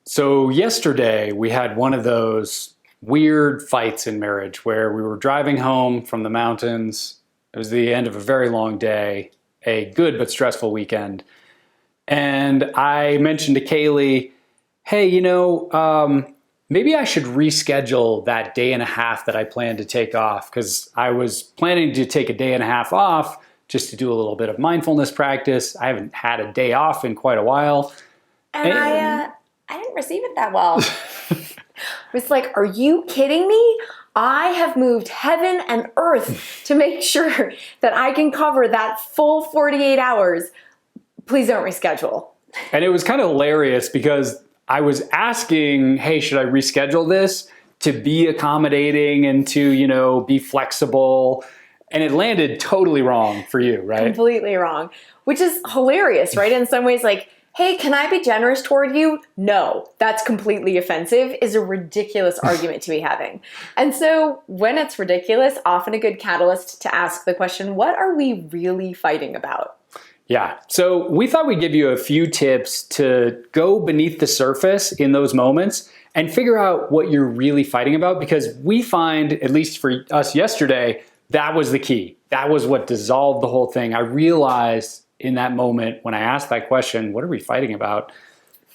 So yesterday we had one of those weird fights in marriage where we were driving home from the mountains. It was the end of a very long day, a good but stressful weekend. And I mentioned to Kaley, hey, maybe I should reschedule that day and a half that I planned to take off, because I was planning to take a day and a half off just to do a little bit of mindfulness practice. I haven't had a day off in quite a while. And I didn't receive it that well. It's like, are you kidding me? I have moved heaven and earth to make sure that I can cover that full 48 hours. Please don't reschedule. And it was kind of hilarious because I was asking, hey, should I reschedule this to be accommodating and to, be flexible? And it landed totally wrong for you, right? Completely wrong, which is hilarious, right? In some ways, like, hey, can I be generous toward you? No, that's completely offensive is a ridiculous argument to be having. And so when it's ridiculous, often a good catalyst to ask the question, what are we really fighting about? Yeah, so we thought we'd give you a few tips to go beneath the surface in those moments and figure out what you're really fighting about, because we find, at least for us yesterday, that was the key. That was what dissolved the whole thing. I realized in that moment when I asked that question, what are we fighting about,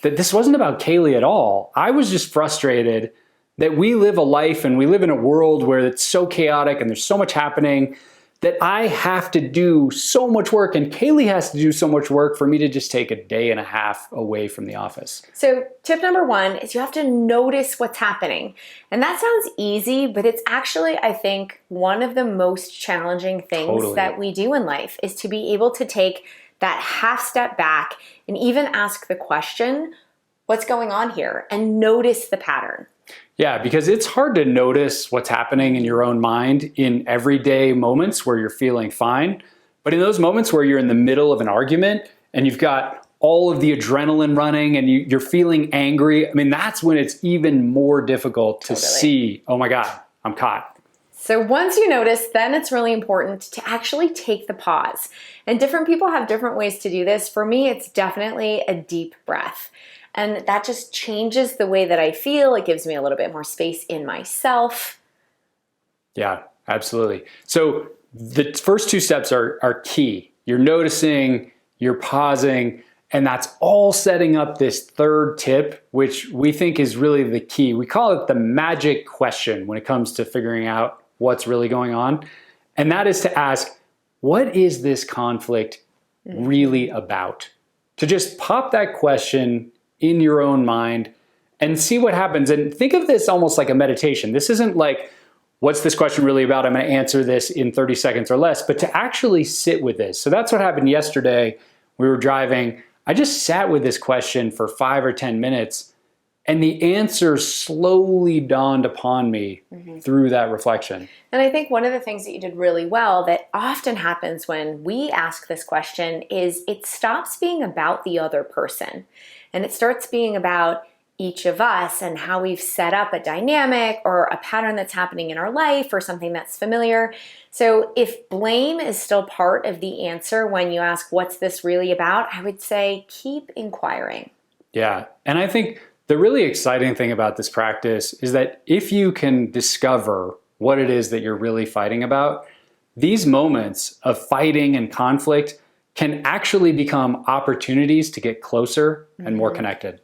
that this wasn't about Kaley at all. I was just frustrated that we live a life and we live in a world where it's so chaotic and there's so much happening that I have to do so much work and Kaley has to do so much work for me to just take a day and a half away from the office. So tip number one is you have to notice what's happening. And that sounds easy, but it's actually, I think, one of the most challenging things that we do in life is to be able to take that half step back and even ask the question, what's going on here? And notice the pattern. Yeah, because it's hard to notice what's happening in your own mind in everyday moments where you're feeling fine. But in those moments where you're in the middle of an argument and you've got all of the adrenaline running and you're feeling angry, I mean, that's when it's even more difficult to see, oh my God, I'm caught. So once you notice, then it's really important to actually take the pause. And different people have different ways to do this. For me, it's definitely a deep breath. And that just changes the way that I feel. It gives me a little bit more space in myself. Yeah, absolutely. So the first two steps are key. You're noticing, you're pausing, and that's all setting up this third tip, which we think is really the key. We call it the magic question when it comes to figuring out what's really going on. And that is to ask, what is this conflict really about? To just pop that question in your own mind and see what happens. And think of this almost like a meditation. This isn't like, what's this question really about? I'm going to answer this in 30 seconds or less, but to actually sit with this. So that's what happened yesterday. We were driving. I just sat with this question for 5 or 10 minutes, and the answer slowly dawned upon me through that reflection. And I think one of the things that you did really well that often happens when we ask this question is it stops being about the other person. And it starts being about each of us and how we've set up a dynamic or a pattern that's happening in our life or something that's familiar. So if blame is still part of the answer when you ask, what's this really about? I would say keep inquiring. Yeah. And I think the really exciting thing about this practice is that if you can discover what it is that you're really fighting about, these moments of fighting and conflict can actually become opportunities to get closer and more connected.